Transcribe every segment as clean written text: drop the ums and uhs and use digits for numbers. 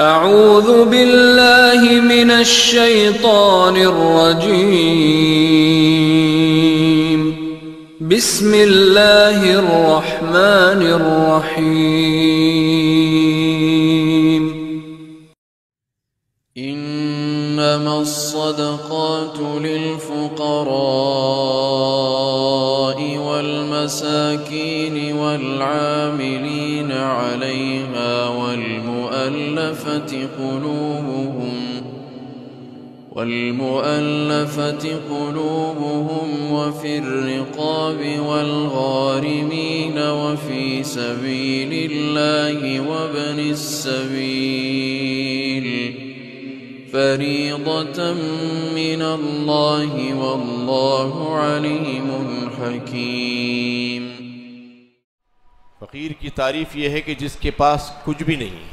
اعوذ باللہ من الشیطان الرجیم بسم اللہ الرحمن الرحیم انما الصدقات للفقراء والمساکین والعاملین علیہا والمؤلفة قلوبهم وفي الرقاب والغارمين وفي سبيل الله وابن السبيل فريضة من الله والله عليم حكيم۔ فقیر کی تعریف یہ ہے کہ جس کے پاس کچھ بھی نہیں،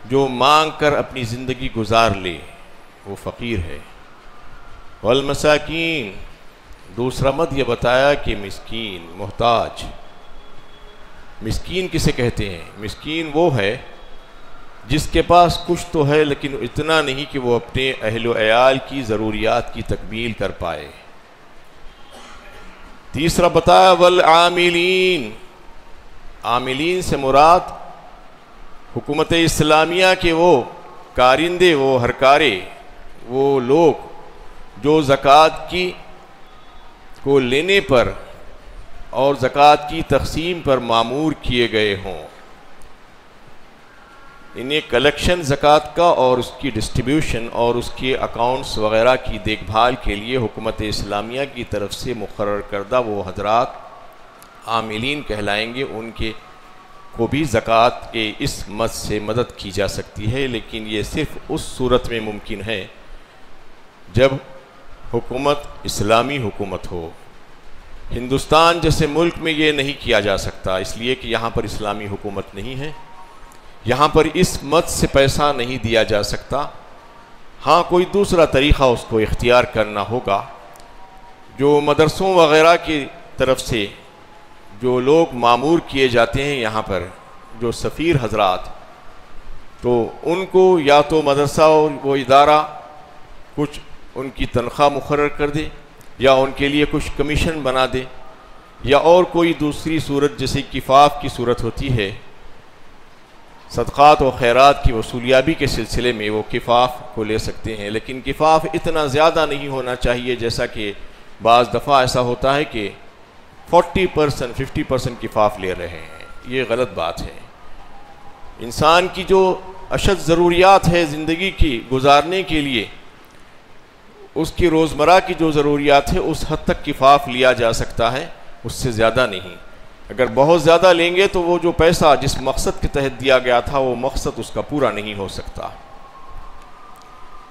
جو مانگ کر اپنی زندگی گزار لے، وہ فقیر ہے۔ والمساکین، دوسرا مد یہ بتایا کہ مسکین، محتاج۔ مسکین کسے کہتے ہیں؟ مسکین وہ ہے جس کے پاس کچھ تو ہے لیکن اتنا نہیں کہ وہ اپنے اہل و عیال کی ضروریات کی تکمیل کر پائے۔ تیسرا بتایا والعاملین، عاملین سے مراد حکومت اسلامیہ کے وہ کارندے، وہ ہرکارے، وہ لوگ جو زکوٰۃ کی کو لینے پر اور زکوٰۃ کی تقسیم پر مامور کیے گئے ہوں۔ انہیں کلیکشن زکوٰۃ کا اور اس کی ڈسٹریبیوشن اور اس کے اکاؤنٹس وغیرہ کی دیکھ بھال کے لیے حکومت اسلامیہ کی طرف سے مقرر کردہ وہ حضرات عاملین کہلائیں گے۔ ان کے کو بھی زکوٰۃ کے اس مد سے مدد کی جا سکتی ہے، لیکن یہ صرف اس صورت میں ممکن ہے جب حکومت اسلامی حکومت ہو۔ ہندوستان جیسے ملک میں یہ نہیں کیا جا سکتا، اس لیے کہ یہاں پر اسلامی حکومت نہیں ہے، یہاں پر اس مد سے پیسہ نہیں دیا جا سکتا۔ ہاں کوئی دوسرا طریقہ اس کو اختیار کرنا ہوگا۔ جو مدرسوں وغیرہ کی طرف سے جو لوگ مامور کیے جاتے ہیں یہاں پر، جو سفیر حضرات، تو ان کو یا تو مدرسہ اور وہ ادارہ کچھ ان کی تنخواہ مقرر کر دے، یا ان کے لیے کچھ کمیشن بنا دے، یا اور کوئی دوسری صورت جیسے کفاف کی صورت ہوتی ہے، صدقات و خیرات کی وصولیابی کے سلسلے میں وہ کفاف کو لے سکتے ہیں، لیکن کفاف اتنا زیادہ نہیں ہونا چاہیے جیسا کہ بعض دفعہ ایسا ہوتا ہے کہ 40% 50% کفاف لے رہے ہیں۔ یہ غلط بات ہے۔ انسان کی جو اشد ضروریات ہے زندگی کی گزارنے کے لیے، اس کی روزمرہ کی جو ضروریات ہے اس حد تک کفاف لیا جا سکتا ہے، اس سے زیادہ نہیں۔ اگر بہت زیادہ لیں گے تو وہ جو پیسہ جس مقصد کے تحت دیا گیا تھا وہ مقصد اس کا پورا نہیں ہو سکتا۔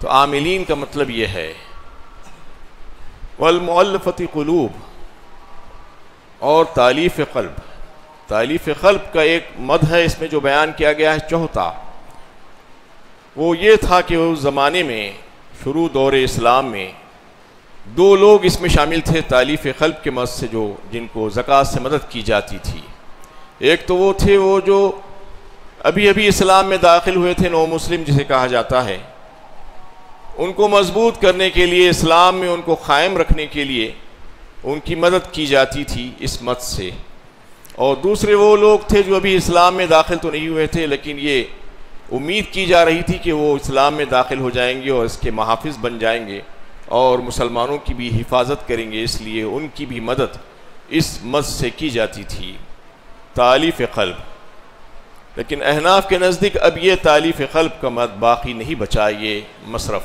تو عاملین کا مطلب یہ ہے۔ والمؤلفۃ قلوب، اور تالیف قلب۔ تالیف قلب کا ایک مد ہے اس میں جو بیان کیا گیا ہے چوتھا، وہ یہ تھا کہ اس زمانے میں شروع دور اسلام میں دو لوگ اس میں شامل تھے تالیف قلب کے مد سے، جو جن کو زکوٰۃ سے مدد کی جاتی تھی۔ ایک تو وہ تھے وہ جو ابھی اسلام میں داخل ہوئے تھے، نو مسلم جسے کہا جاتا ہے۔ ان کو مضبوط کرنے کے لیے، اسلام میں ان کو قائم رکھنے کے لیے ان کی مدد کی جاتی تھی اس مد سے۔ اور دوسرے وہ لوگ تھے جو ابھی اسلام میں داخل تو نہیں ہوئے تھے، لیکن یہ امید کی جا رہی تھی کہ وہ اسلام میں داخل ہو جائیں گے اور اس کے محافظ بن جائیں گے اور مسلمانوں کی بھی حفاظت کریں گے، اس لیے ان کی بھی مدد اس مد سے کی جاتی تھی، تالیف قلب۔ لیکن احناف کے نزدیک اب یہ تالیف قلب کا مد باقی نہیں بچا، یہ مصرف،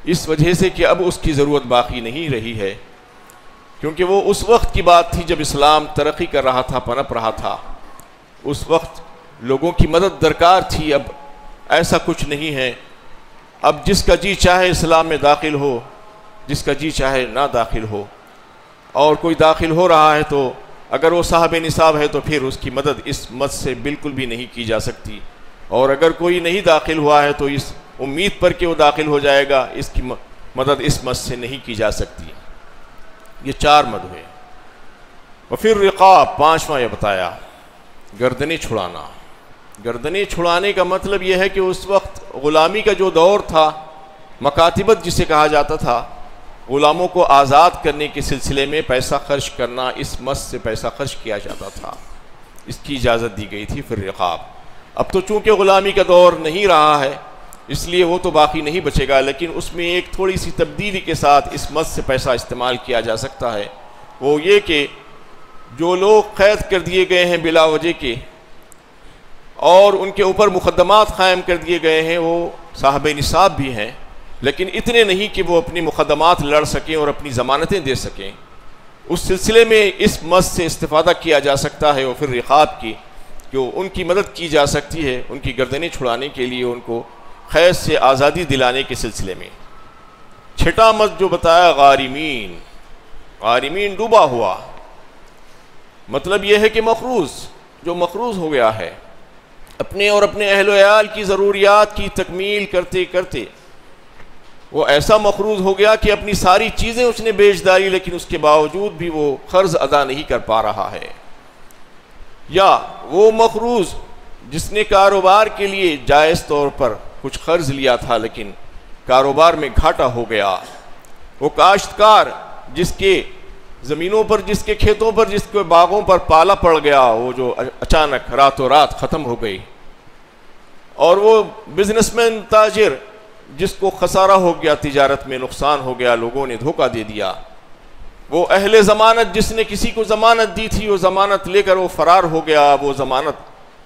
اس وجہ سے کہ اب اس کی ضرورت باقی نہیں رہی ہے، کیونکہ وہ اس وقت کی بات تھی جب اسلام ترقی کر رہا تھا، پنپ رہا تھا۔ اس وقت لوگوں کی مدد درکار تھی، اب ایسا کچھ نہیں ہے۔ اب جس کا جی چاہے اسلام میں داخل ہو، جس کا جی چاہے نہ داخل ہو، اور کوئی داخل ہو رہا ہے تو اگر وہ صاحب نصاب ہے تو پھر اس کی مدد اس مد سے بالکل بھی نہیں کی جا سکتی، اور اگر کوئی نہیں داخل ہوا ہے تو اس امید پر کہ وہ داخل ہو جائے گا، اس کی مدد اس مد سے نہیں کی جا سکتی۔ یہ چار مد ہوئے۔ وفر رقاب، پانچواں یہ بتایا گردنیں چھڑانا۔ گردنیں چھڑانے کا مطلب یہ ہے کہ اس وقت غلامی کا جو دور تھا، مکاتبت جسے کہا جاتا تھا، غلاموں کو آزاد کرنے کے سلسلے میں پیسہ خرچ کرنا، اس مس سے پیسہ خرچ کیا جاتا تھا، اس کی اجازت دی گئی تھی فی الرقاب۔ اب تو چونکہ غلامی کا دور نہیں رہا ہے اس لیے وہ تو باقی نہیں بچے گا، لیکن اس میں ایک تھوڑی سی تبدیلی کے ساتھ اس مس سے پیسہ استعمال کیا جا سکتا ہے، وہ یہ کہ جو لوگ قید کر دیے گئے ہیں بلا وجہ کے اور ان کے اوپر مقدمات قائم کر دیے گئے ہیں، وہ صاحب نصاب بھی ہیں لیکن اتنے نہیں کہ وہ اپنی مقدمات لڑ سکیں اور اپنی ضمانتیں دے سکیں، اس سلسلے میں اس مس سے استفادہ کیا جا سکتا ہے، اور پھر رقاب کی جو ان کی مدد کی جا سکتی ہے ان کی گردنیں چھڑانے کے لیے، ان کو قید سے آزادی دلانے کے سلسلے میں۔ چھٹا مس جو بتایا غارمین، غارمین ڈوبا ہوا، مطلب یہ ہے کہ مقروض، جو مقروض ہو گیا ہے، اپنے اور اپنے اہل و عیال کی ضروریات کی تکمیل کرتے کرتے وہ ایسا مقروض ہو گیا کہ اپنی ساری چیزیں اس نے بیچ ڈالی لیکن اس کے باوجود بھی وہ قرض ادا نہیں کر پا رہا ہے۔ یا وہ مقروض جس نے کاروبار کے لیے جائز طور پر کچھ قرض لیا تھا لیکن کاروبار میں گھاٹا ہو گیا، وہ کاشتکار جس کے زمینوں پر، جس کے کھیتوں پر، جس کے باغوں پر پالا پڑ گیا، وہ جو اچانک راتوں رات ختم ہو گئی، اور وہ بزنس مین تاجر جس کو خسارہ ہو گیا، تجارت میں نقصان ہو گیا، لوگوں نے دھوکہ دے دیا، وہ اہل ضمانت جس نے کسی کو ضمانت دی تھی، وہ ضمانت لے کر وہ فرار ہو گیا، وہ ضمانت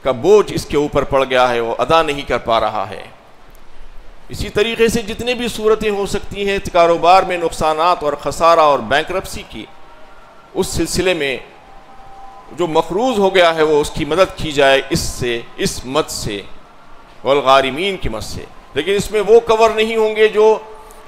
کا بوجھ اس کے اوپر پڑ گیا ہے، وہ ادا نہیں کر پا رہا ہے۔ اسی طریقے سے جتنے بھی صورتیں ہو سکتی ہیں کاروبار میں نقصانات اور خسارہ اور بینکرپسی کی، اس سلسلے میں جو مقروض ہو گیا ہے وہ اس کی مدد کی جائے اس مد سے، والغارمین کی مد سے۔ لیکن اس میں وہ کور نہیں ہوں گے جو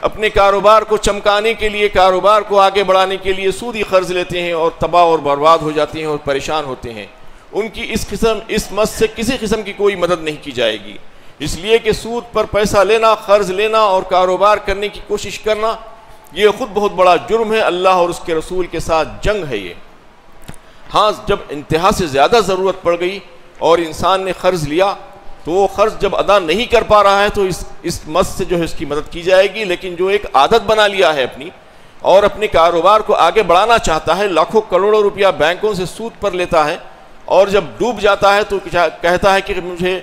اپنے کاروبار کو چمکانے کے لیے، کاروبار کو آگے بڑھانے کے لیے سودی قرض لیتے ہیں اور تباہ اور برباد ہو جاتے ہیں اور پریشان ہوتے ہیں، ان کی اس مد سے کسی قسم کی کوئی مدد نہیں کی جائے گی، اس لیے کہ سود پر پیسہ لینا، قرض لینا اور کاروبار کرنے کی کوشش کرنا یہ خود بہت بڑا جرم ہے، اللہ اور اس کے رسول کے ساتھ جنگ ہے یہ۔ ہاں جب انتہا سے زیادہ ضرورت پڑ گئی اور انسان نے قرض لیا تو وہ قرض جب ادا نہیں کر پا رہا ہے تو اس مد سے جو ہے اس کی مدد کی جائے گی، لیکن جو ایک عادت بنا لیا ہے اپنی اور اپنے کاروبار کو آگے بڑھانا چاہتا ہے، لاکھوں کروڑوں روپیہ بینکوں سے سود پر لیتا ہے اور جب ڈوب جاتا ہے تو کہتا ہے کہ مجھے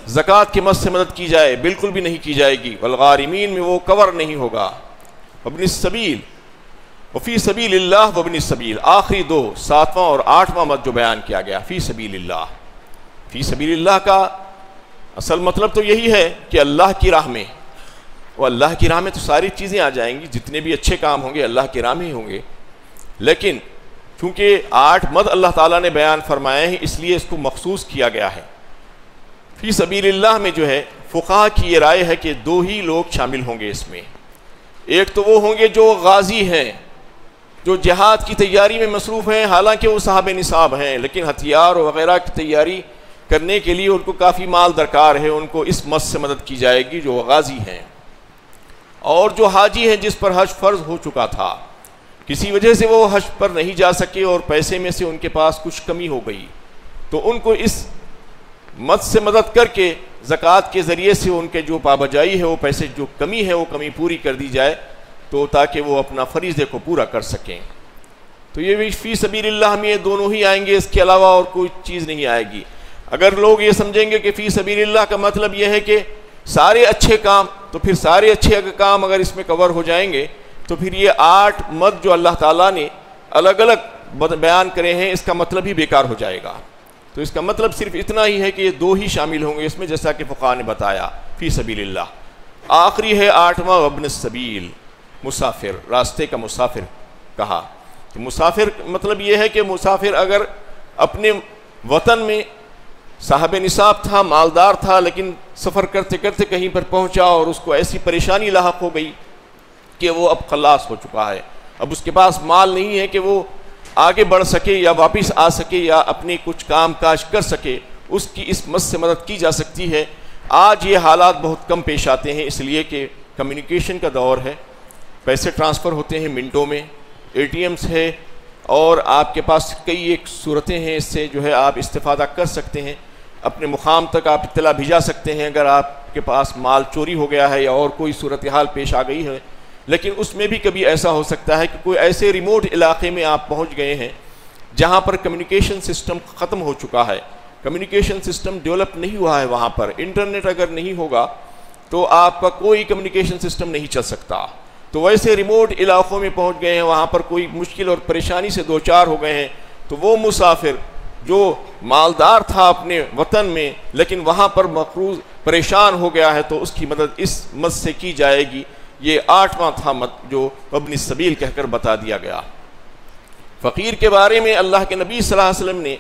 زکوٰۃ کی مد سے مدد کی جائے، بالکل بھی نہیں کی جائے گی، والغارمین میں وہ کور نہیں ہوگا۔ وابن السبیل، وفی سبیل اللہ وابن السبیل، آخری دو 7واں اور 8واں مد جو بیان کیا گیا، فی سبیل اللہ۔ فی سبیل اللہ کا اصل مطلب تو یہی ہے کہ اللہ کی راہ میں، وہ اللہ کی راہ میں تو ساری چیزیں آ جائیں گی، جتنے بھی اچھے کام ہوں گے اللہ کی راہ میں ہی ہوں گے، لیکن چونکہ 8 مد اللہ تعالیٰ نے بیان فرمائے ہیں اس لیے اس کو مخصوص کیا گیا ہے۔ فی سبیل اللہ میں جو ہے فقہا کی یہ رائے ہے کہ 2 ہی لوگ شامل ہوں گے اس میں، ایک تو وہ ہوں گے جو غازی ہیں، جو جہاد کی تیاری میں مصروف ہیں، حالانکہ وہ صاحب نصاب ہیں لیکن ہتھیار وغیرہ کی تیاری کرنے کے لیے ان کو کافی مال درکار ہے، ان کو اس مد سے مدد کی جائے گی جو غازی ہیں، اور جو حاجی ہیں جس پر حج فرض ہو چکا تھا، کسی وجہ سے وہ حج پر نہیں جا سکے اور پیسے میں سے ان کے پاس کچھ کمی ہو گئی تو ان کو اس مد سے مدد کر کے زکوٰۃ کے ذریعے سے ان کے جو پابجائی ہے وہ پیسے جو کمی ہے وہ کمی پوری کر دی جائے تو تاکہ وہ اپنا فریضے کو پورا کر سکیں۔ تو یہ بھی فی سبیل اللہ میں یہ دونوں ہی آئیں گے، اس کے علاوہ اور کوئی چیز نہیں آئے گی۔ اگر لوگ یہ سمجھیں گے کہ فی سبیل اللہ کا مطلب یہ ہے کہ سارے اچھے کام، تو پھر سارے اچھے کام اگر اس میں کور ہو جائیں گے تو پھر یہ 8 مد جو اللہ تعالیٰ نے الگ الگ بیان کرے ہیں اس کا مطلب ہی بیکار ہو جائے گا۔ تو اس کا مطلب صرف اتنا ہی ہے کہ یہ 2 ہی شامل ہوں گے اس میں، جیسا کہ فقہا نے بتایا فی سبیل اللہ۔ آخری ہے 8واں وابن السبیل، مسافر، راستے کا مسافر کہا۔ تو مسافر مطلب یہ ہے کہ مسافر اگر اپنے وطن میں صاحب نصاب تھا، مالدار تھا، لیکن سفر کرتے کرتے کہیں پر پہنچا اور اس کو ایسی پریشانی لاحق ہو گئی کہ وہ اب خلاص ہو چکا ہے، اب اس کے پاس مال نہیں ہے کہ وہ آگے بڑھ سکے یا واپس آ سکے یا اپنے کچھ کام کاج کر سکے، اس کی اس مد سے مدد کی جا سکتی ہے۔ آج یہ حالات بہت کم پیش آتے ہیں اس لیے کہ کمیونیکیشن کا دور ہے، پیسے ٹرانسفر ہوتے ہیں منٹوں میں، ATMs ہے اور آپ کے پاس کئی ایک صورتیں ہیں، اس سے جو ہے آپ استفادہ کر سکتے ہیں، اپنے مقام تک آپ اطلاع بھیجا سکتے ہیں اگر آپ کے پاس مال چوری ہو گیا ہے یا اور کوئی صورتحال پیش آ گئی ہے. لیکن اس میں بھی کبھی ایسا ہو سکتا ہے کہ کوئی ایسے ریموٹ علاقے میں آپ پہنچ گئے ہیں جہاں پر کمیونیکیشن سسٹم ختم ہو چکا ہے, کمیونیکیشن سسٹم ڈیولپ نہیں ہوا ہے, وہاں پر انٹرنیٹ اگر نہیں ہوگا تو آپ کا کوئی کمیونیکیشن سسٹم نہیں چل سکتا. تو ویسے ریموٹ علاقوں میں پہنچ گئے ہیں, وہاں پر کوئی مشکل اور پریشانی سے دوچار ہو گئے ہیں, تو وہ مسافر جو مالدار تھا اپنے وطن میں لیکن وہاں پر مقروض پریشان ہو گیا ہے, تو اس کی مدد اس مد سے کی جائے گی. یہ 8واں تھا مد جو ابن السبیل کہہ کر بتا دیا گیا. فقیر کے بارے میں اللہ کے نبی صلی اللہ علیہ وسلم نے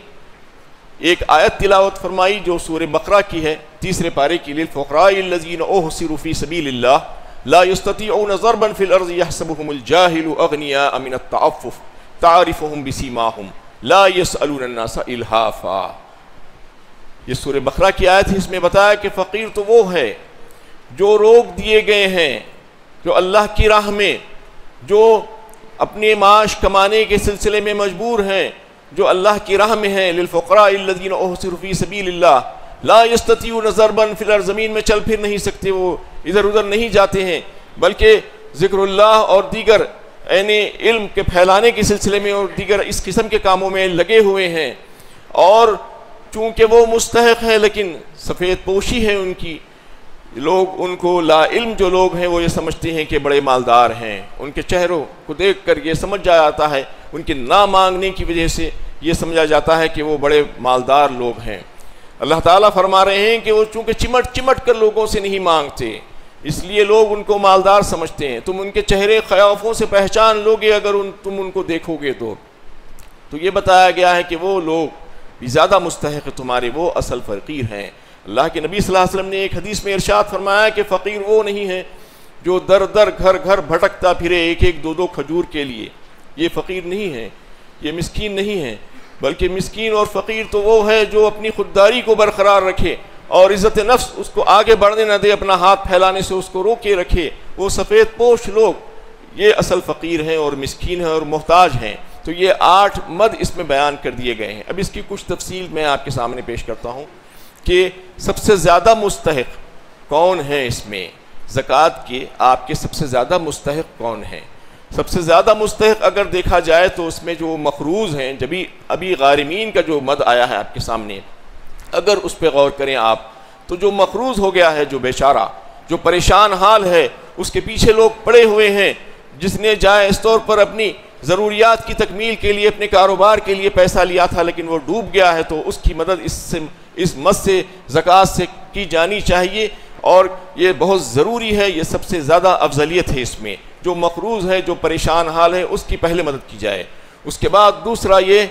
ایک آیت تلاوت فرمائی جو سورہ بقرہ کی ہے, 3 پارے کی, للفقراء الذین احصروا فی سبیل اللہ لا یستطیعون ضربا فی الارض یحسبهم الجاہل اغنیاء من التعفف تعرفهم بسیماہم لا یسألون الناس الحافا. یہ سورہ بقرہ کی آیت ہے, اس میں بتایا کہ فقیر تو وہ ہے جو روک دیے گئے ہیں, جو اللہ کی راہ میں جو اپنے معاش کمانے کے سلسلے میں مجبور ہیں, جو اللہ کی راہ میں ہیں. للفقراء الذین احصروا فی سبیل اللہ لا یستطیعون ضربا فی الارض, زمین میں چل پھر نہیں سکتے, وہ ادھر ادھر نہیں جاتے ہیں, بلکہ ذکر اللہ اور دیگر یعنی علم کے پھیلانے کے سلسلے میں اور دیگر اس قسم کے کاموں میں لگے ہوئے ہیں. اور چونکہ وہ مستحق ہیں لیکن سفید پوشی ہے ان کی, لوگ ان کو لا علم جو لوگ ہیں وہ یہ سمجھتے ہیں کہ بڑے مالدار ہیں, ان کے چہروں کو دیکھ کر یہ سمجھ جاتا ہے, ان کے نہ مانگنے کی وجہ سے یہ سمجھا جاتا ہے کہ وہ بڑے مالدار لوگ ہیں. اللہ تعالیٰ فرما رہے ہیں کہ وہ چونکہ چمٹ چمٹ کر لوگوں سے نہیں مانگتے اس لیے لوگ ان کو مالدار سمجھتے ہیں. تم ان کے چہرے خیافوں سے پہچان لوگے اگر تم ان کو دیکھو گے تو یہ بتایا گیا ہے کہ وہ لوگ بھی زیادہ مستحق تمہارے, وہ اصل فقیر ہیں. اللہ کے نبی صلی اللہ علیہ وسلم نے ایک حدیث میں ارشاد فرمایا کہ فقیر وہ نہیں ہے جو در در گھر گھر بھٹکتا پھرے ایک ایک دو کھجور کے لیے, یہ فقیر نہیں ہے, یہ مسکین نہیں ہے, بلکہ مسکین اور فقیر تو وہ ہے جو اپنی خودداری کو برقرار رکھے اور عزت نفس اس کو آگے بڑھنے نہ دے, اپنا ہاتھ پھیلانے سے اس کو روکے رکھے. وہ سفید پوش لوگ یہ اصل فقیر ہیں اور مسکین ہیں اور محتاج ہیں. تو یہ 8 مد اس میں بیان کر دیے گئے ہیں. اب اس کی کچھ تفصیل میں آپ کے سامنے پیش کرتا ہوں کہ سب سے زیادہ مستحق کون ہیں اس میں زکوٰۃ کے, آپ کے سب سے زیادہ مستحق کون ہیں. سب سے زیادہ مستحق اگر دیکھا جائے تو اس میں جو مقروض ہیں, جبھی ابھی غارمین کا جو مد آیا ہے آپ کے سامنے, اگر اس پہ غور کریں آپ تو جو مقروض ہو گیا ہے, جو بیچارہ جو پریشان حال ہے, اس کے پیچھے لوگ پڑے ہوئے ہیں, جس نے جائز طور پر اپنی ضروریات کی تکمیل کے لیے اپنے کاروبار کے لیے پیسہ لیا تھا لیکن وہ ڈوب گیا ہے, تو اس کی مدد اس مد سے زکوٰۃ سے کی جانی چاہیے اور یہ بہت ضروری ہے. یہ سب سے زیادہ افضلیت ہے اس میں, جو مقروض ہے جو پریشان حال ہے اس کی پہلے مدد کی جائے. اس کے بعد دوسرا یہ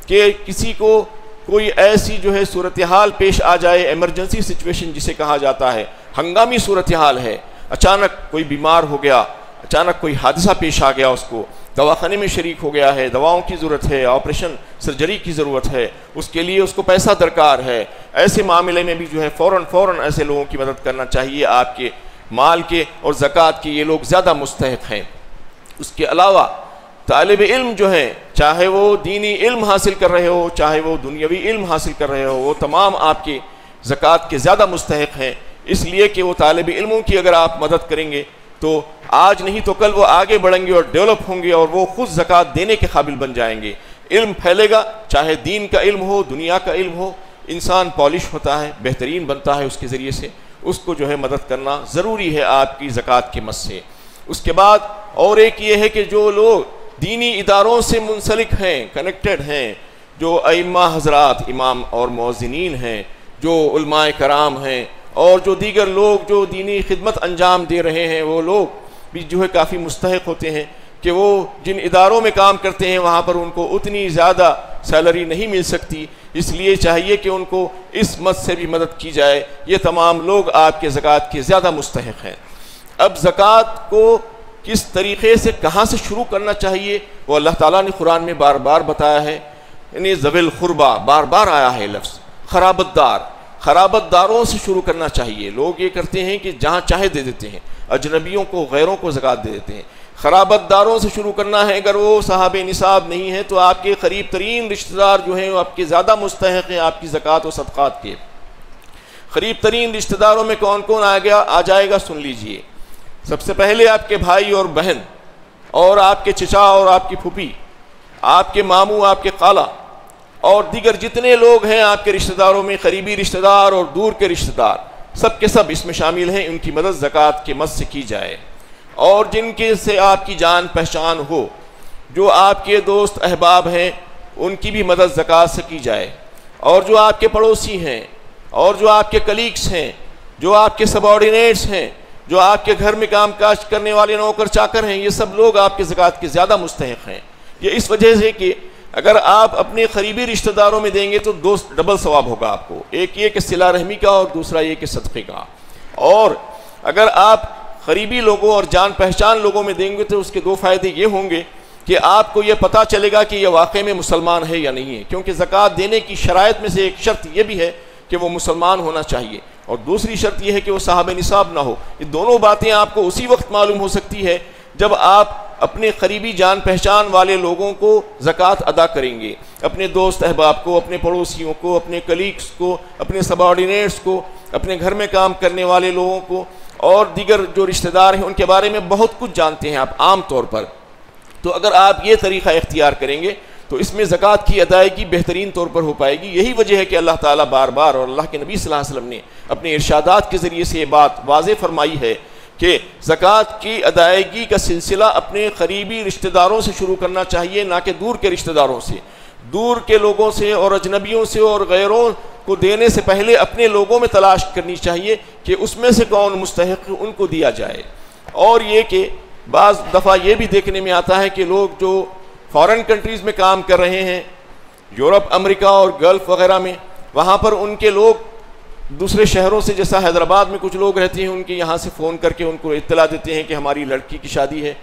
کہ کسی کو کوئی ایسی جو ہے صورتحال پیش آ جائے, ایمرجنسی سچویشن جسے کہا جاتا ہے, ہنگامی صورتحال ہے, اچانک کوئی بیمار ہو گیا, اچانک کوئی حادثہ پیش آ گیا, اس کو دواخانے میں شریک ہو گیا ہے, دواؤں کی ضرورت ہے, آپریشن سرجری کی ضرورت ہے, اس کے لیے اس کو پیسہ درکار ہے. ایسے معاملے میں بھی جو ہے فوراً ایسے لوگوں کی مدد کرنا چاہیے. آپ کے مال کے اور زکوٰۃ کے یہ لوگ زیادہ مستحق ہیں. اس کے علاوہ طالب علم جو ہیں, چاہے وہ دینی علم حاصل کر رہے ہو چاہے وہ دنیاوی علم حاصل کر رہے ہو, وہ تمام آپ کے زکوٰۃ کے زیادہ مستحق ہیں. اس لیے کہ وہ طالب علموں کی اگر آپ مدد کریں گے تو آج نہیں تو کل وہ آگے بڑھیں گے اور ڈیولپ ہوں گے اور وہ خود زکوٰۃ دینے کے قابل بن جائیں گے. علم پھیلے گا, چاہے دین کا علم ہو دنیا کا علم ہو, انسان پالش ہوتا ہے, بہترین بنتا ہے اس کے ذریعے سے. اس کو جو ہے مدد کرنا ضروری ہے آپ کی زکوٰۃ کے مد سے. اس کے بعد اور ایک یہ ہے کہ جو لوگ دینی اداروں سے منسلک ہیں, کنیکٹڈ ہیں, جو ائمہ حضرات امام اور مؤذنین ہیں, جو علماء کرام ہیں اور جو دیگر لوگ جو دینی خدمت انجام دے رہے ہیں, وہ لوگ بھی جو ہے کافی مستحق ہوتے ہیں کہ وہ جن اداروں میں کام کرتے ہیں وہاں پر ان کو اتنی زیادہ سیلری نہیں مل سکتی, اس لیے چاہیے کہ ان کو اس مد سے بھی مدد کی جائے. یہ تمام لوگ آپ کے زکوٰۃ کے زیادہ مستحق ہیں. اب زکوٰۃ کو کس طریقے سے کہاں سے شروع کرنا چاہیے وہ اللہ تعالیٰ نے قرآن میں بار بار بتایا ہے. یعنی ذوی القربہ بار بار آیا ہے لفظ, خرابت داروں سے شروع کرنا چاہیے. لوگ یہ کرتے ہیں کہ جہاں چاہے دے دیتے ہیں, اجنبیوں کو غیروں کو زکوٰۃ دے دیتے ہیں. خرابت داروں سے شروع کرنا ہے. اگر وہ صاحب نصاب نہیں ہے تو آپ کے قریب ترین رشتہ دار جو ہیں وہ آپ کے زیادہ مستحق ہیں آپ کی زکوٰۃ و صدقات کے. قریب ترین رشتہ داروں میں کون کون آ جائے گا سن لیجئے۔ سب سے پہلے آپ کے بھائی اور بہن، اور آپ کے چچا اور آپ کی پھوپھی، آپ کے ماموں، آپ کے خالہ، اور دیگر جتنے لوگ ہیں آپ کے رشتہ داروں میں، قریبی رشتہ دار اور دور کے رشتہ دار، سب کے سب اس میں شامل ہیں۔ ان کی مدد زکوٰۃ کے مد سے کی جائے، اور جن کے سے آپ کی جان پہچان ہو، جو آپ کے دوست احباب ہیں، ان کی بھی مدد زکوٰۃ سے کی جائے، اور جو آپ کے پڑوسی ہیں، اور جو آپ کے کلیگس ہیں، جو آپ کے سب آرڈینیٹس ہیں، جو آپ کے گھر میں کام کاج کرنے والے نوکر چاکر ہیں، یہ سب لوگ آپ کے زکوٰۃ کے زیادہ مستحق ہیں۔ یہ اس وجہ سے کہ اگر آپ اپنے قریبی رشتہ داروں میں دیں گے تو دو ڈبل ثواب ہوگا آپ کو، ایک یہ کہ صلہ رحمی کا، اور دوسرا یہ کہ صدقے کا۔ اور اگر آپ قریبی لوگوں اور جان پہچان لوگوں میں دیں گے تو اس کے دو فائدے یہ ہوں گے کہ آپ کو یہ پتہ چلے گا کہ یہ واقعے میں مسلمان ہے یا نہیں ہے، کیونکہ زکوٰۃ دینے کی شرائط میں سے ایک شرط یہ بھی ہے کہ وہ مسلمان ہونا چاہیے، اور دوسری شرط یہ ہے کہ وہ صاحب نصاب نہ ہو۔ یہ دونوں باتیں آپ کو اسی وقت معلوم ہو سکتی ہے جب آپ اپنے قریبی جان پہچان والے لوگوں کو زکوٰۃ ادا کریں گے، اپنے دوست احباب کو، اپنے پڑوسیوں کو، اپنے کلیگس کو، اپنے سب آرڈینیٹس کو، اپنے گھر میں کام کرنے والے لوگوں کو، اور دیگر جو رشتہ دار ہیں ان کے بارے میں بہت کچھ جانتے ہیں آپ عام طور پر۔ تو اگر آپ یہ طریقہ اختیار کریں گے تو اس میں زکوٰۃ کی ادائیگی بہترین طور پر ہو پائے گی۔ یہی وجہ ہے کہ اللہ تعالیٰ بار بار اور اللہ کے نبی صلی اللہ علیہ وسلم نے اپنے ارشادات کے ذریعے سے یہ بات واضح فرمائی ہے کہ زکوٰۃ کی ادائیگی کا سلسلہ اپنے قریبی رشتہ داروں سے شروع کرنا چاہیے، نہ کہ دور کے رشتہ داروں سے۔ دور کے لوگوں سے اور اجنبیوں سے اور غیروں کو دینے سے پہلے اپنے لوگوں میں تلاش کرنی چاہیے کہ اس میں سے کون مستحق ان کو دیا جائے۔ اور یہ کہ بعض دفعہ یہ بھی دیکھنے میں آتا ہے کہ لوگ جو فارن کنٹریز میں کام کر رہے ہیں، یورپ، امریکہ اور گلف وغیرہ میں، وہاں پر ان کے لوگ دوسرے شہروں سے، جیسا حیدرآباد میں کچھ لوگ رہتے ہیں، ان کے یہاں سے فون کر کے ان کو اطلاع دیتے ہیں کہ ہماری لڑکی کی شادی ہے،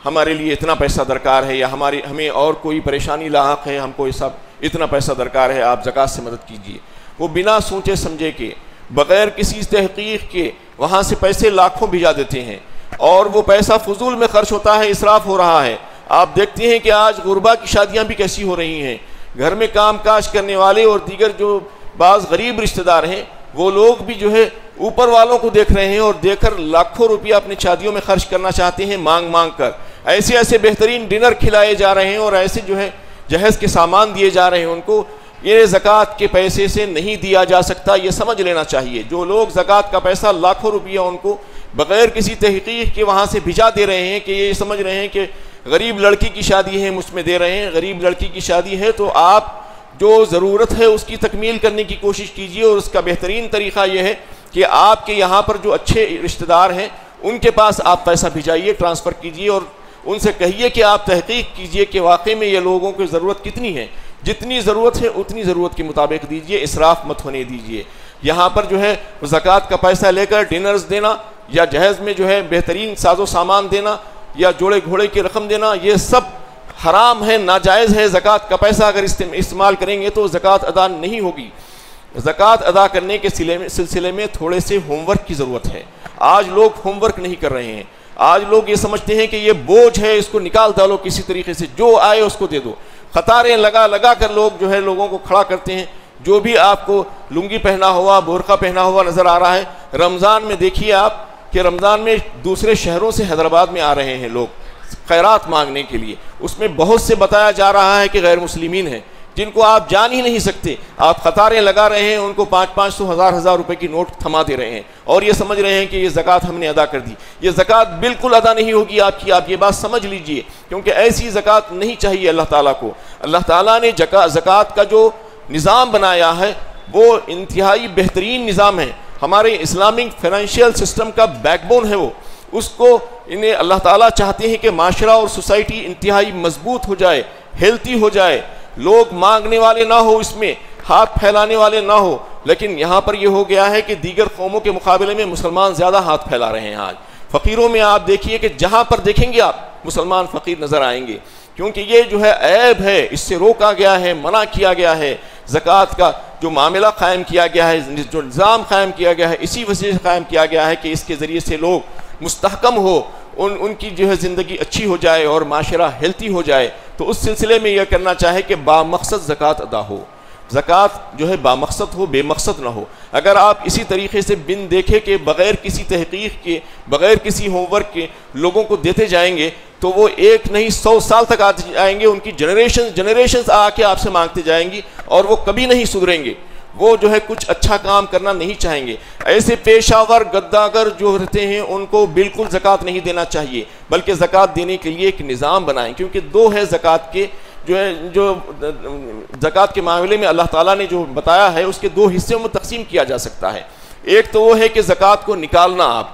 ہمارے لیے اتنا پیسہ درکار ہے، یا ہمیں اور کوئی پریشانی لاحق ہے، ہم کو یہ سب اتنا پیسہ درکار ہے، آپ زکوٰۃ سے مدد کیجیے۔ وہ بنا سوچے سمجھے کے، بغیر کسی تحقیق کے وہاں سے پیسے لاکھوں بھیجا دیتے ہیں، اور وہ پیسہ فضول میں خرچ ہوتا ہے، اسراف ہو رہا ہے۔ آپ دیکھتے ہیں کہ آج غربا کی شادیاں بھی کیسی ہو رہی ہیں، گھر میں کام کاج کرنے والے اور دیگر جو بعض غریب رشتہ دار ہیں، وہ لوگ بھی جو ہے اوپر والوں کو دیکھ رہے ہیں اور دیکھ کر لاکھوں روپیہ اپنی شادیوں میں خرچ کرنا چاہتے ہیں، مانگ مانگ کر۔ ایسے بہترین ڈنر کھلائے جا رہے ہیں اور ایسے جو ہے جہیز کے سامان دیے جا رہے ہیں ان کو۔ یہ زکوٰۃ کے پیسے سے نہیں دیا جا سکتا، یہ سمجھ لینا چاہیے۔ جو لوگ زکوٰۃ کا پیسہ لاکھوں روپیہ ان کو بغیر کسی تحقیق کے وہاں سے بھیجا دے رہے ہیں کہ یہ سمجھ رہے ہیں کہ غریب لڑکی کی شادی ہے، مجھ میں دے رہے ہیں، غریب لڑکی کی شادی ہے تو آپ جو ضرورت ہے اس کی تکمیل کرنے کی کوشش کیجیے، اور اس کا بہترین طریقہ یہ ہے کہ آپ کے یہاں پر جو اچھے رشتہ دار ہیں ان کے پاس آپ پیسہ بھیجائیے، ٹرانسفر کیجیے، اور ان سے کہیے کہ آپ تحقیق کیجیے کہ واقعی میں یہ لوگوں کی ضرورت کتنی ہے، جتنی ضرورت ہے اتنی ضرورت کے مطابق دیجیے، اسراف مت ہونے دیجیے۔ یہاں پر جو ہے زکوٰۃ کا پیسہ لے کر ڈنرز دینا، یا جہیز میں جو ہے بہترین ساز و سامان دینا، یا جوڑے گھوڑے کی رقم دینا، یہ سب حرام ہے، ناجائز ہے۔ زکوٰۃ کا پیسہ اگر استعمال کریں گے تو زکوٰۃ ادا نہیں ہوگی۔ زکوٰۃ ادا کرنے کے سلسلے میں تھوڑے سے ہوم ورک کی ضرورت ہے۔ آج لوگ ہوم ورک نہیں کر رہے ہیں، آج لوگ یہ سمجھتے ہیں کہ یہ بوجھ ہے، اس کو نکال ڈالو کسی طریقے سے، جو آئے اس کو دے دو۔ قطاریں لگا کر لوگ جو ہے لوگوں کو کھڑا کرتے ہیں۔ جو بھی آپ کو لنگی پہنا ہوا، برقع پہنا ہوا نظر آ رہا ہے، رمضان میں دیکھیے آپ کہ رمضان میں دوسرے شہروں سے حیدرآباد میں آ رہے ہیں لوگ خیرات مانگنے کے لیے، اس میں بہت سے بتایا جا رہا ہے کہ غیر مسلمین ہیں جن کو آپ جان ہی نہیں سکتے، آپ قطاریں لگا رہے ہیں، ان کو 500 ہزار روپے کی نوٹ تھما دے رہے ہیں، اور یہ سمجھ رہے ہیں کہ یہ زکوٰۃ ہم نے ادا کر دی۔ یہ زکوٰۃ بالکل ادا نہیں ہوگی آپ کی، آپ یہ بات سمجھ لیجئے، کیونکہ ایسی زکوٰۃ نہیں چاہیے اللہ تعالیٰ کو۔ اللہ تعالیٰ نے زکوٰۃ کا جو نظام بنایا ہے وہ انتہائی بہترین نظام ہے، ہمارے اسلامک فائنینشیل سسٹم کا بیک بون ہے وہ۔ اس کو انہیں اللہ تعالیٰ چاہتے ہیں کہ معاشرہ اور سوسائٹی انتہائی مضبوط ہو جائے، ہیلتھی ہو جائے، لوگ مانگنے والے نہ ہو، اس میں ہاتھ پھیلانے والے نہ ہو۔ لیکن یہاں پر یہ ہو گیا ہے کہ دیگر قوموں کے مقابلے میں مسلمان زیادہ ہاتھ پھیلا رہے ہیں۔ آج فقیروں میں آپ دیکھیے کہ جہاں پر دیکھیں گے آپ مسلمان فقیر نظر آئیں گے، کیونکہ یہ جو ہے عیب ہے، اس سے روکا گیا ہے، منع کیا گیا ہے۔ زکوٰۃ کا جو معاملہ قائم کیا گیا ہے، جو نظام قائم کیا گیا ہے، اسی وجہ سے قائم کیا گیا ہے کہ اس کے ذریعے سے لوگ مستحکم ہو، ان کی جو ہے زندگی اچھی ہو جائے اور معاشرہ ہیلتھی ہو جائے۔ تو اس سلسلے میں یہ کرنا چاہے کہ با مقصد زکوٰۃ ادا ہو، زکوٰۃ جو ہے بامقصد ہو، بے مقصد نہ ہو۔ اگر آپ اسی طریقے سے بن دیکھے کہ بغیر کسی تحقیق کے، بغیر کسی ہوم ورک کے لوگوں کو دیتے جائیں گے تو وہ ایک نہیں 100 سال تک آتے جائیں گے، ان کی جنریشنز آ کے آپ سے مانگتے جائیں گی اور وہ کبھی نہیں سدھریں گے، وہ جو ہے کچھ اچھا کام کرنا نہیں چاہیں گے۔ ایسے پیشہ ور گداگر جو رہتے ہیں ان کو بالکل زکوٰۃ نہیں دینا چاہیے، بلکہ زکوٰۃ دینے کے لیے ایک نظام بنائیں، کیونکہ دو ہے زکوٰۃ کے جو زکوٰۃ کے معاملے میں اللہ تعالیٰ نے جو بتایا ہے اس کے دو حصوں میں تقسیم کیا جا سکتا ہے۔ ایک تو وہ ہے کہ زکوٰۃ کو نکالنا آپ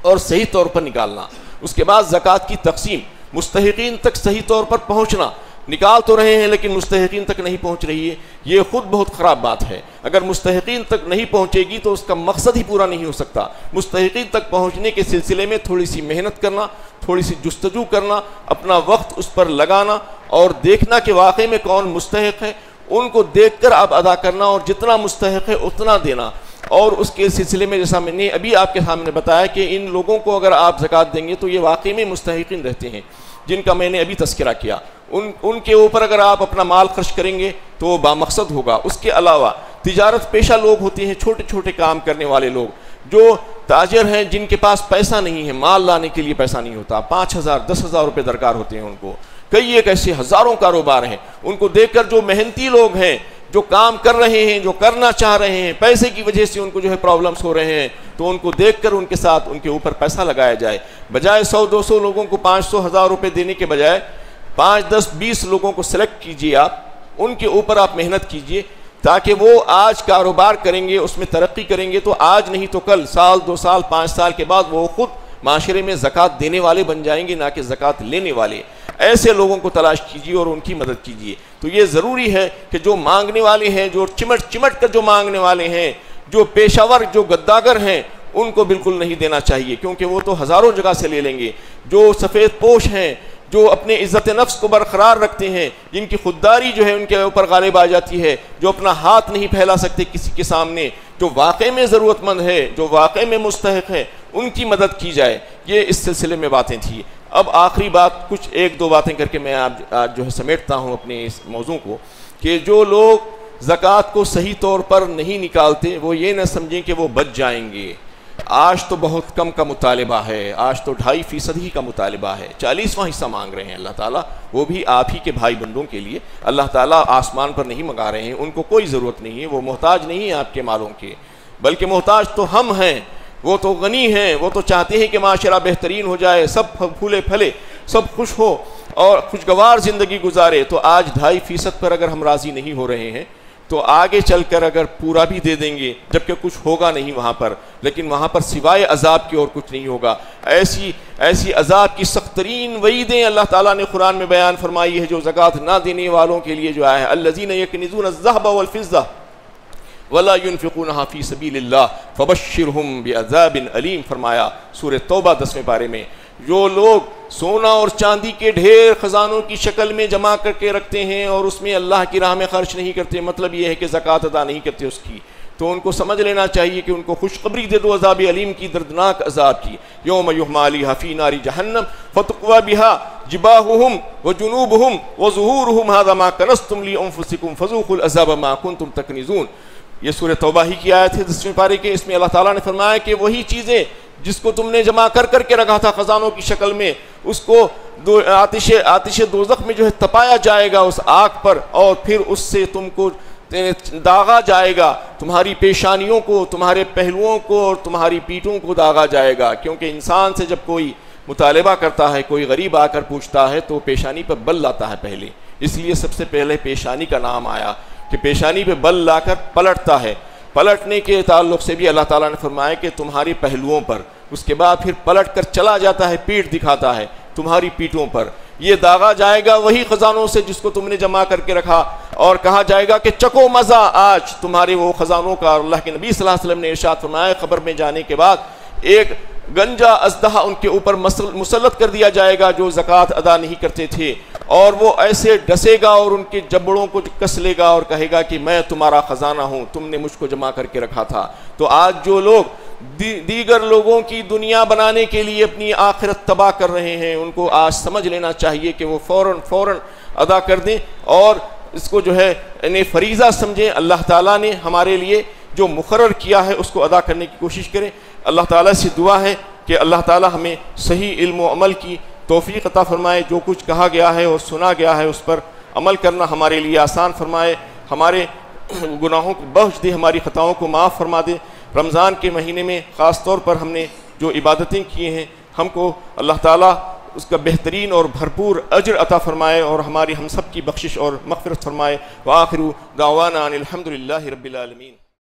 اور صحیح طور پر نکالنا، اس کے بعد زکوٰۃ کی تقسیم، مستحقین تک صحیح طور پر پہنچنا۔ نکال تو رہے ہیں لیکن مستحقین تک نہیں پہنچ رہی ہے، یہ خود بہت خراب بات ہے۔ اگر مستحقین تک نہیں پہنچے گی تو اس کا مقصد ہی پورا نہیں ہو سکتا۔ مستحقین تک پہنچنے کے سلسلے میں تھوڑی سی محنت کرنا، تھوڑی سی جستجو کرنا، اپنا وقت اس پر لگانا اور دیکھنا کہ واقعی میں کون مستحق ہے، ان کو دیکھ کر آپ ادا کرنا اور جتنا مستحق ہے اتنا دینا۔ اور اس کے سلسلے میں جیسا میں نے ابھی آپ کے سامنے بتایا کہ ان لوگوں کو اگر آپ زکوٰۃ دیں گے تو یہ واقعی میں مستحقین رہتے ہیں، جن کا میں نے ابھی تذکرہ کیا۔ ان کے اوپر اگر آپ اپنا مال خرچ کریں گے تو وہ بامقصد ہوگا۔ اس کے علاوہ تجارت پیشہ لوگ ہوتے ہیں، چھوٹے چھوٹے کام کرنے والے لوگ، جو تاجر ہیں، جن کے پاس پیسہ نہیں ہے، مال لانے کے لیے پیسہ نہیں ہوتا، 5,000 10,000 روپے درکار ہوتے ہیں ان کو، کئی ایک ایسے ہزاروں کاروبار ہیں۔ ان کو دیکھ کر جو محنتی لوگ ہیں، جو کام کر رہے ہیں، جو کرنا چاہ رہے ہیں، پیسے کی وجہ سے ان کو جو ہے پرابلمز ہو رہے ہیں، تو ان کو دیکھ کر ان کے ساتھ ان کے اوپر پیسہ لگایا جائے۔ بجائے 100-200 لوگوں کو 500-1000 روپے دینے کے بجائے 5-10-20 لوگوں کو سلیکٹ کیجئے، آپ ان کے اوپر آپ محنت کیجئے، تاکہ وہ آج کاروبار کریں گے، اس میں ترقی کریں گے تو آج نہیں تو کل، سال 2 سال 5 سال کے بعد وہ خود معاشرے میں زکوٰۃ دینے والے بن جائیں گے، نہ کہ زکوٰۃ لینے والے۔ ایسے لوگوں کو تلاش کیجیے اور ان کی مدد کیجیے۔ تو یہ ضروری ہے کہ جو مانگنے والے ہیں، جو چمٹ کر جو مانگنے والے ہیں، جو پیشہ ور، جو گداگر ہیں، ان کو بالکل نہیں دینا چاہیے، کیونکہ وہ تو ہزاروں جگہ سے لے لیں گے۔ جو سفید پوش ہیں، جو اپنے عزت نفس کو برقرار رکھتے ہیں، جن کی خودداری جو ہے ان کے اوپر غالب آ جاتی ہے، جو اپنا ہاتھ نہیں پھیلا سکتے کسی کے سامنے، جو واقعی میں ضرورت مند ہے، جو واقعی میں مستحق ہے، ان کی مدد کی جائے۔ یہ اس سلسلے میں باتیں تھیں۔ اب آخری بات، کچھ 1-2 باتیں کر کے میں آج جو ہے سمیٹتا ہوں اپنے اس موضوع کو، کہ جو لوگ زکوٰۃ کو صحیح طور پر نہیں نکالتے وہ یہ نہ سمجھیں کہ وہ بچ جائیں گے۔ آج تو بہت کم کا مطالبہ ہے، آج تو 2.5% ہی کا مطالبہ ہے، 40واں حصہ مانگ رہے ہیں اللہ تعالیٰ، وہ بھی آپ ہی کے بھائی بندوں کے لیے۔ اللہ تعالیٰ آسمان پر نہیں منگا رہے ہیں، ان کو کوئی ضرورت نہیں ہے، وہ محتاج نہیں ہیں آپ کے مالوں کے، بلکہ محتاج تو ہم ہیں۔ وہ تو غنی ہیں، وہ تو چاہتے ہیں کہ معاشرہ بہترین ہو جائے، سب پھولے پھلے، سب خوش ہو اور خوشگوار زندگی گزارے۔ تو آج 2.5% پر اگر ہم راضی نہیں ہو رہے ہیں تو آگے چل کر اگر پورا بھی دے دیں گے، جبکہ کچھ ہوگا نہیں وہاں پر، لیکن وہاں پر سوائے عذاب کی اور کچھ نہیں ہوگا۔ ایسی عذاب کی سخت ترین وعیدیں اللہ تعالیٰ نے قرآن میں بیان فرمائی ہے جو زکوٰۃ نہ دینے والوں کے لیے جو آیا ہے، الذین یکنزون الذہب والفضہ ولا ينفقونها فی سبیل اللہ فبشرہم بعذاب علیم، فرمایا سورہ توبہ 10ویں پارے میں۔ جو لوگ سونا اور چاندی کے ڈھیر خزانوں کی شکل میں جمع کر کے رکھتے ہیں اور اس میں اللہ کی راہ میں خرچ نہیں کرتے، مطلب یہ ہے کہ زکوٰۃ ادا نہیں کرتے اس کی، تو ان کو سمجھ لینا چاہیے کہ ان کو خوشخبری دے دو عذاب علیم کی، دردناک عذاب کی۔ یوم یحمى علیہا فی نار جہنم فتقوی بہا جباہہم وجنوبہم وظہورہم ھذا ما کنزتم لانفسکم فذوقوا العذاب ما کنتم تکنزون۔ یہ سورہ توبہ ہی کی آیت ہے 10ویں پارے کے۔ اس میں اللہ تعالیٰ نے فرمایا کہ وہی چیزیں جس کو تم نے جمع کر کے رکھا تھا خزانوں کی شکل میں، اس کو آتش دوزخ میں جو ہے تپایا جائے گا اس آگ پر، اور پھر اس سے تم کو داغا جائے گا، تمہاری پیشانیوں کو، تمہارے پہلوؤں کو اور تمہاری پیٹھوں کو داغا جائے گا۔ کیونکہ انسان سے جب کوئی مطالبہ کرتا ہے، کوئی غریب آ کر پوچھتا ہے تو پیشانی پر بل لاتا ہے پہلے، اس لیے سب سے پہلے پیشانی کا نام آیا کہ پیشانی پہ بل لا کر پلٹتا ہے۔ پلٹنے کے تعلق سے بھی اللہ تعالیٰ نے فرمایا کہ تمہاری پہلوؤں پر، اس کے بعد پھر پلٹ کر چلا جاتا ہے، پیٹھ دکھاتا ہے تمہاری پیٹھوں پر، یہ داغا جائے گا وہی خزانوں سے جس کو تم نے جمع کر کے رکھا، اور کہا جائے گا کہ چکو مزہ آج تمہارے وہ خزانوں کا۔ اور اللہ کے نبی صلی اللہ علیہ وسلم نے ارشاد فرمایا خبر میں جانے کے بعد ایک گنجا ازدہا ان کے اوپر مسلط کر دیا جائے گا جو زکوٰۃ ادا نہیں کرتے تھے، اور وہ ایسے ڈسے گا اور ان کے جبڑوں کو کس لے گا اور کہے گا کہ میں تمہارا خزانہ ہوں، تم نے مجھ کو جمع کر کے رکھا تھا۔ تو آج جو لوگ دیگر لوگوں کی دنیا بنانے کے لیے اپنی آخرت تباہ کر رہے ہیں، ان کو آج سمجھ لینا چاہیے کہ وہ فوراً ادا کر دیں، اور اس کو جو ہے انہیں فریضہ سمجھیں، اللہ تعالیٰ نے ہمارے لیے جو مقرر کیا ہے اس کو ادا کرنے کی کوشش کریں۔ اللہ تعالیٰ سے دعا ہے کہ اللہ تعالیٰ ہمیں صحیح علم و عمل کی توفیق عطا فرمائے، جو کچھ کہا گیا ہے اور سنا گیا ہے اس پر عمل کرنا ہمارے لیے آسان فرمائے، ہمارے گناہوں کو بخش دے، ہماری خطاؤں کو معاف فرما دے۔ رمضان کے مہینے میں خاص طور پر ہم نے جو عبادتیں کی ہیں ہم کو اللہ تعالیٰ اس کا بہترین اور بھرپور اجر عطا فرمائے اور ہم سب کی بخشش اور مغفرت فرمائے۔ وآخر دعوانا ان الحمد للہ رب العالمین۔